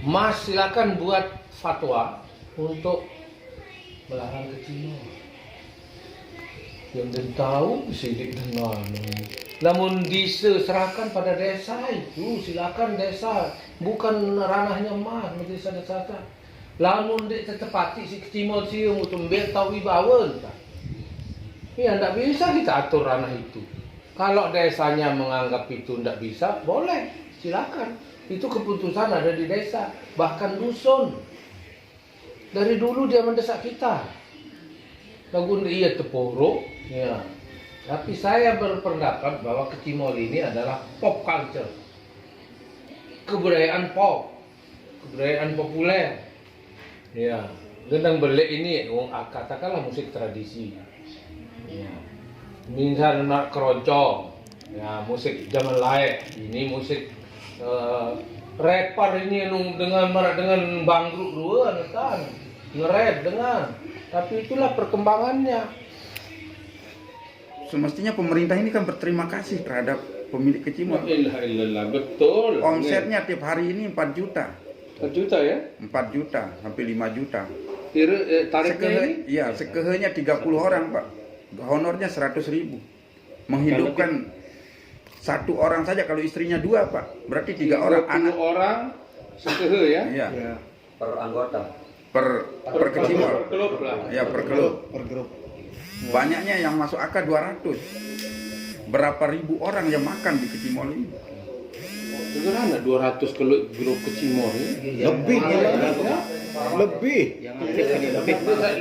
Mas silakan buat fatwa untuk melarang kecil. Yang dia tahu sidik dengan. Namun diserahkan pada desa itu, silakan desa, bukan ranahnya Mas, desa desa. Lamun dia tetepati si kecil si untuk ambil tahu wibawa. Ya tidak bisa kita atur ranah itu. Kalau desanya menganggap itu tidak bisa, boleh, silakan. Itu keputusan ada di desa, bahkan dusun. Dari dulu dia mendesak kita. Lagu iya tepuruk, ya. Tapi saya berpendapat bahwa kecimol ini adalah pop culture, kebudayaan pop, kebudayaan populer. Ya, gendang belik ini, katakanlah musik tradisi. Ya. Misal nak keroncong, ya musik zaman lain. Ini musik rapper ini dengan bangkrut dua kan, nge-rap dengan. Tapi itulah perkembangannya. Semestinya pemerintah ini kan berterima kasih terhadap pemilik kecimol. Alhamdulillah, betul. Omsetnya tiap hari ini 4 juta. 4 juta ya? 4 juta sampai 5 juta. Tarifnya ini? Iya, sekehenya 30 orang, Pak. Honornya 100.000. Menghidupkan satu orang saja, kalau istrinya 2, Pak. Berarti 3 orang anak. Orang sekehe ya? Iya. Ya, per anggota. Per kecimol. Per klub lah. Ya, per klub. Per grup. Banyaknya yang masuk AK 200. Berapa ribu orang yang makan di kecimol ini? Sederhana 200 grup kecimol ini. Lebih lebih. Yang aktif ini lebih.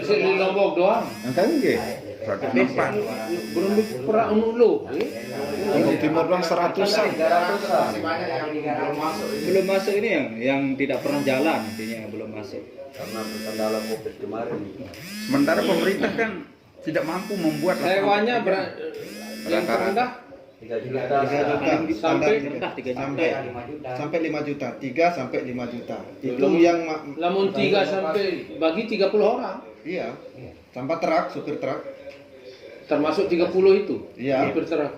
Di Lombok doang. Yang tahu nggih? 104. Belum pernah ulu. Di Timur doang 100-an. Belum masuk ini yang tidak pernah jalan, intinya yang belum masuk. Karena terkendala COVID kemarin. Sementara pemerintah kan tidak mampu membuat Sewanya yang terendah 3 juta. 3 juta sampai Rendah 3 juta. sampai 5 juta. 3 sampai 5 juta. Itu yang lamun 3 sampai bagi 30 orang. iya. Tanpa truk, supir truk. Termasuk 30 itu. Iya. Berterang.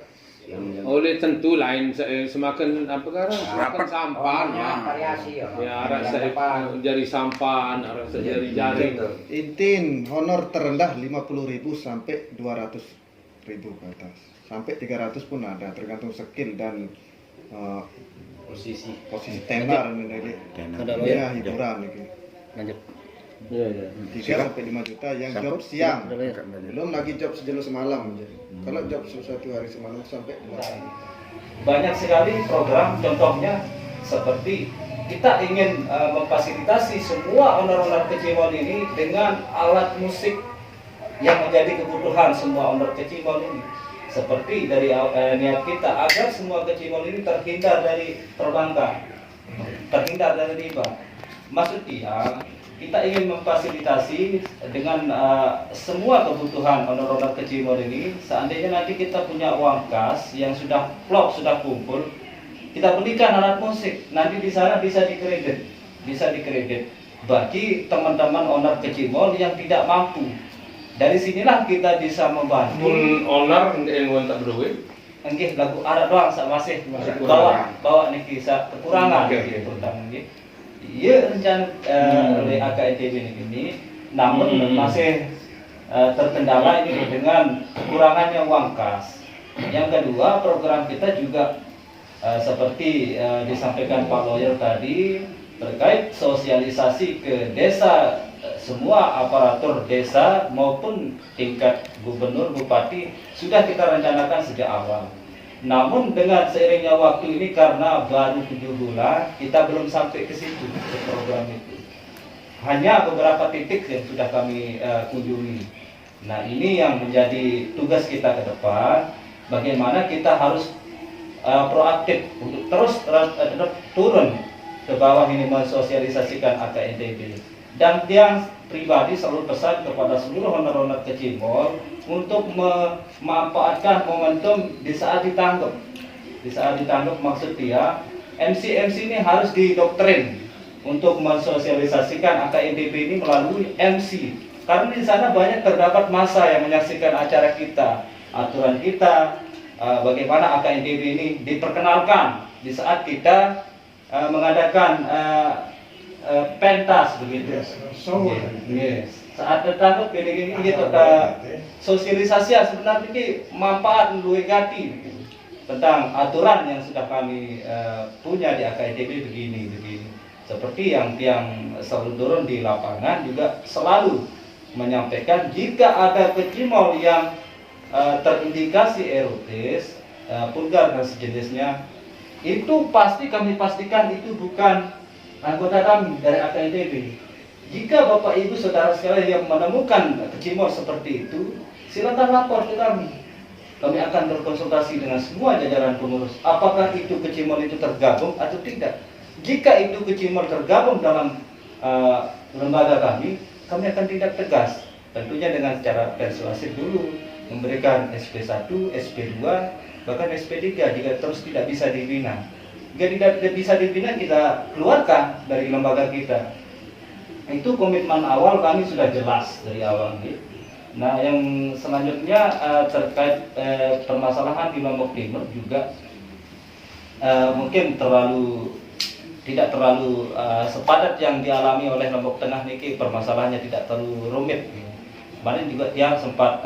Oleh tentu lain semakin apa sekarang semakin sampan ya. Variasi ya. Ya arah saya jari sampan, arah saya jari jaring. Intin honor terendah 50.000 sampai 200.000 ke atas. Sampai 300 pun ada, tergantung skill dan Posisi. tenar ini. Ada Ya, hiburan ini. Lanjut. Iya, iya. 3 sampai 5 juta yang job siang. Belum lagi job sejelo semalam. Kalau job satu hari semalam sampai 8. Banyak sekali program, contohnya seperti kita ingin memfasilitasi semua owner-owner kecimol ini dengan alat musik yang menjadi kebutuhan semua owner kecimol ini. Seperti dari niat kita agar semua kecimol ini terhindar dari perbankan, terhindar dari riba. Maksudnya kita ingin memfasilitasi dengan semua kebutuhan owner-owner kecimol ini. Seandainya nanti kita punya uang kas yang sudah plok, sudah kumpul, kita belikan alat musik. Nanti di sana bisa dikredit bagi teman-teman owner kecimol yang tidak mampu. Dari sinilah kita bisa membantu. Owner yang tak berduit. Enggih lagu Arab doang masih bawa niki kekurangan gitu nggih. Iya rencana oleh AKITB ini, namun masih terkendala ini dengan kekurangannya uang kas. Yang kedua, program kita juga seperti disampaikan Pak Lawyer tadi terkait sosialisasi ke desa, semua aparatur desa maupun tingkat gubernur, bupati sudah kita rencanakan sejak awal. Namun dengan seiringnya waktu ini karena baru 7 bulan kita belum sampai ke situ ke program itu. Hanya beberapa titik yang sudah kami kunjungi. Nah ini yang menjadi tugas kita ke depan. Bagaimana kita harus proaktif untuk terus turun ke bawah ini mensosialisasikan AKNTB. Dan yang pribadi selalu pesan kepada seluruh owner-owner kecimol untuk memanfaatkan momentum di saat ditanggap. Di saat ditanggap maksudnya MC ini harus didoktrin untuk mensosialisasikan AKNTB ini melalui MC. Karena di sana banyak terdapat massa yang menyaksikan acara kita, aturan kita, bagaimana AKNTB ini diperkenalkan di saat kita mengadakan pentas begitu. Yes. Saat datang ke ini gitu sosialisasi sebenarnya ini manfaat luwih gati tentang aturan yang sudah kami punya di AKITB begini. Seperti yang tiang selalu turun di lapangan juga selalu menyampaikan jika ada kecimol yang terindikasi erotis, vulgar dan sejenisnya, itu pasti kami pastikan itu bukan anggota kami dari AKITB. Jika Bapak Ibu Saudara sekalian yang menemukan kecimol seperti itu, silakan lapor ke kami. Kami akan berkonsultasi dengan semua jajaran pengurus. Apakah itu kecimol itu tergabung atau tidak? Jika itu kecimol tergabung dalam lembaga kami akan tindak tegas. Tentunya dengan cara persuasif dulu, memberikan SP1, SP2, bahkan SP3 jika terus tidak bisa dibina. Jika tidak bisa dibina, kita keluarkan dari lembaga kita. Itu komitmen awal kami sudah jelas dari awal. Nah, yang selanjutnya terkait permasalahan di Lombok Timur juga mungkin tidak terlalu sepadat yang dialami oleh Lombok Tengah niki, permasalahannya tidak terlalu rumit. Kemarin juga dia sempat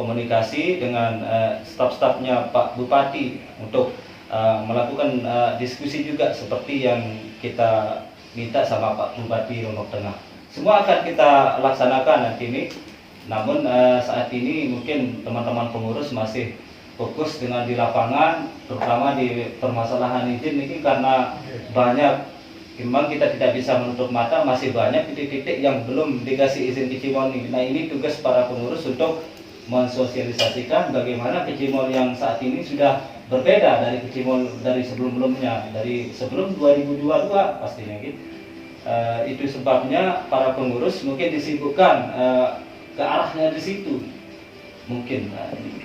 komunikasi dengan staf-stafnya Pak Bupati untuk melakukan diskusi juga seperti yang kita minta sama Pak Bupati Lombok Tengah. Semua akan kita laksanakan nanti ini. Namun saat ini mungkin teman-teman pengurus masih fokus dengan di lapangan, terutama di permasalahan izin ini karena banyak. Memang kita tidak bisa menutup mata, masih banyak titik-titik yang belum dikasih izin kecimol ini. Nah, ini tugas para pengurus untuk mensosialisasikan bagaimana kecimol yang saat ini sudah berbeda dari kecimol dari sebelum-sebelumnya, dari sebelum 2022 pastinya gitu. Itu sebabnya para pengurus mungkin disibukkan ke arahnya di situ mungkin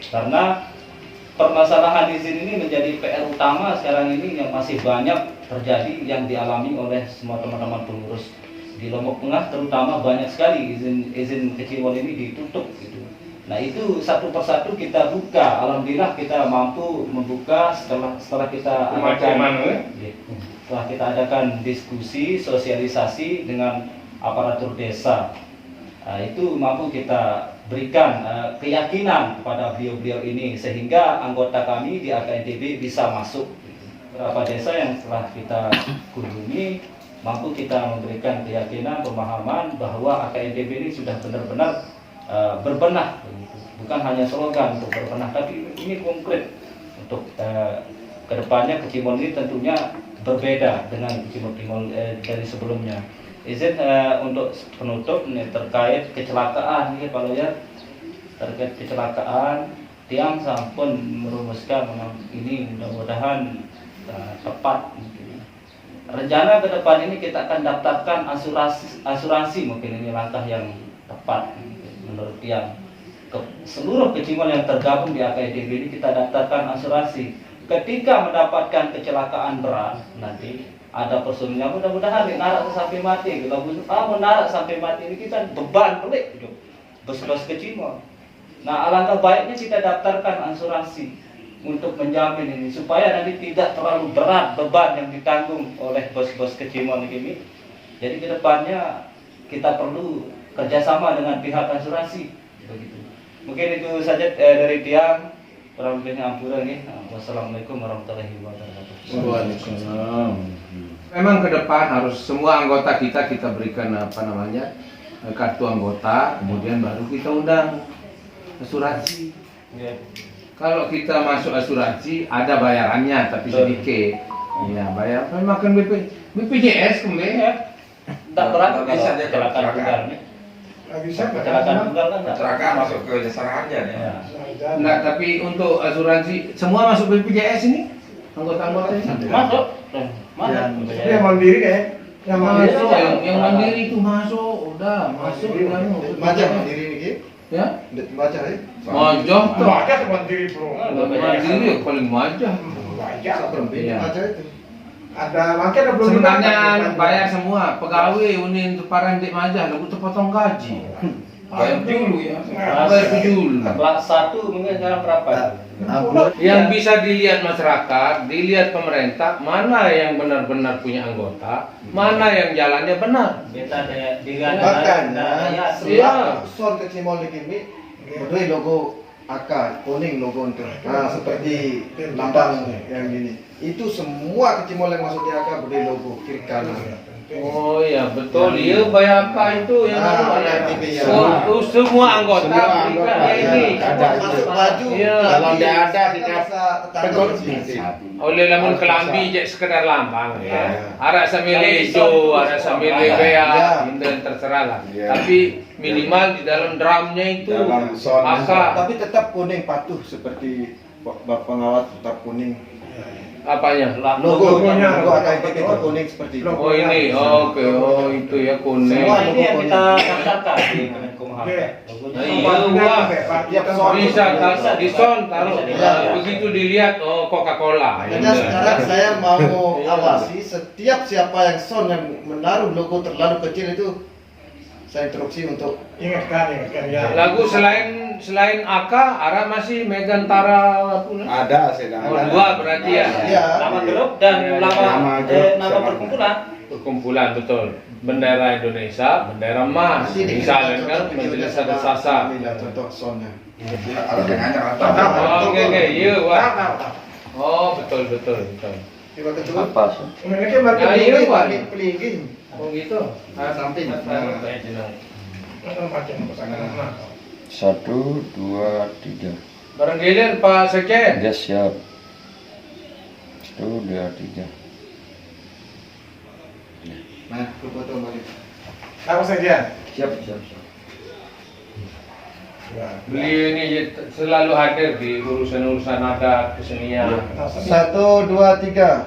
karena permasalahan izin ini menjadi PR utama sekarang ini yang masih banyak terjadi yang dialami oleh semua teman-teman pengurus di Lombok Tengah, terutama banyak sekali izin kecimol ini ditutup gitu. Nah, itu satu persatu kita buka. Alhamdulillah kita mampu membuka setelah kita adakan diskusi sosialisasi dengan aparatur desa. Nah, itu mampu kita berikan keyakinan kepada beliau-beliau ini sehingga anggota kami di AKITB bisa masuk. Beberapa desa yang telah kita kunjungi mampu kita memberikan keyakinan, pemahaman bahwa AKITB ini sudah benar-benar berbenah, bukan hanya slogan untuk berbenah, tapi ini konkret untuk kedepannya kecimol ini tentunya berbeda dengan kecimol dari sebelumnya. Izin untuk penutup nih, terkait kecelakaan nih Pak Lawyer, terkait kecelakaan tiang sampun merumuskan ini mudah-mudahan tepat. Rencana ke depan ini kita akan daftarkan asuransi mungkin ini langkah yang tepat menurut tiang. Seluruh kecimol yang tergabung di AKITB ini kita daftarkan asuransi. Ketika mendapatkan kecelakaan berat nanti ada personilnya, mudah-mudahan narak sampai mati. Kalau menarak sampai mati ini kita beban pelik gitu, bos-bos kecimol. Nah, alangkah baiknya kita daftarkan asuransi untuk menjamin ini supaya nanti tidak terlalu berat beban yang ditanggung oleh bos-bos kecimol ini. Jadi kedepannya kita perlu kerjasama dengan pihak asuransi begitu. Mungkin itu saja dari tiang. Kurang lebihnya ampura nih. Wassalamualaikum warahmatullahi wabarakatuh. Waalaikumsalam. Memang ke depan harus semua anggota kita berikan kartu anggota, kemudian baru kita undang asuransi. Kalau kita masuk asuransi ada bayarannya tapi sedikit. Ya, bayar makan BPJS kemudian. Tak berat bisa aja kecelakaan tunggal nih. Bisa Kecelakaan tunggal kan enggak? Kecelakaan masuk ke jasa raja nih. Enggak, tapi untuk asuransi semua masuk BPJS ini? Anggota-anggota ini? Masuk. Tapi yang mandiri kayak yang mandiri Masuk, yang mandiri itu masuk, udah masuk. baca mandiri ini Ki. Ya? Baca ya. Majah tuh. Baca mandiri bro. Mandiri ya paling majah. Baca. Iya. Baca itu. Ada makanya ada belum Sebenarnya bayar semua pegawai unin tuparan di majah, lalu terpotong gaji. Bayar dulu ya. Bayar dulu. Kelas 1 mungkin sekarang berapa? Yang bisa dilihat masyarakat, dilihat pemerintah, mana yang benar-benar punya anggota, mana yang jalannya benar. Beta dengan Makanya Iya. son ke Cimol ini berdua logo AK kuning logo untuk seperti lambang yang ini itu semua ke Cimol yang masuk di AK berdua logo kiri kanan. Oh iya betul, iya Bayaka itu yang Yang TV ya. Oh, semua anggota berikan ini. Masuk baju Iya. Kalau tidak ada, kita tidak bisa tegur. Oleh lamun kelambi je sekedar lambang Iya. ya. Ada sambil hijau, ada sambil bea, Iya. dan terserah lah. Iya. Tapi minimal di dalam drumnya itu Dalam sound. aka tapi tetap kuning patuh seperti Bapak pengawat tetap kuning. apanya? Logo AKITB itu kuning seperti itu. Oh ini, oke, oh itu ya kuning. Semua. ini yang kita daftarkan di Kemenkumham. Nah, iya wah. Bisa di son taruh. Iya. Begitu dilihat oh Coca-Cola. Makanya sekarang saya mau awasi setiap siapa yang son yang menaruh logo terlalu kecil itu saya instruksi untuk Ingatkan ya. Lagu selain AK, Ara masih Megantara pula. Ada sedang. Oh, dua berarti ya. ya Nama grup dan nama grup nama sama- perkumpulan. Perkumpulan betul. Bendera Indonesia, bendera emas. nanti Misalnya kita kan contoh videonya Majelis sama Adat Sasa. inilah contoh sonnya. Ada dengannya Oh, oke, iya wah. Tahu. Oh, betul. Coba kedua. Mereka baru Ya, iya, Pak. Pelingin. Oh gitu. Samping. Macam pasangan. 1, 2, 3. Barang giliran Pak Sekjen. Ya siap. 1, 2, 3. Nah, lu foto balik. Apa saja? Siap. Beliau ini selalu hadir di urusan-urusan adat kesenian. 1, 2, 3.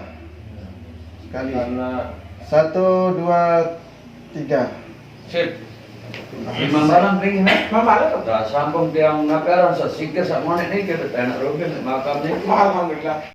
Sekali. Karena 1, 2, 3. sip. Imam barang ring ini. Mama ada. Dah sambung tiang ngaparan sa sikit sa monet ni kita enak rugen makamnya. Alhamdulillah.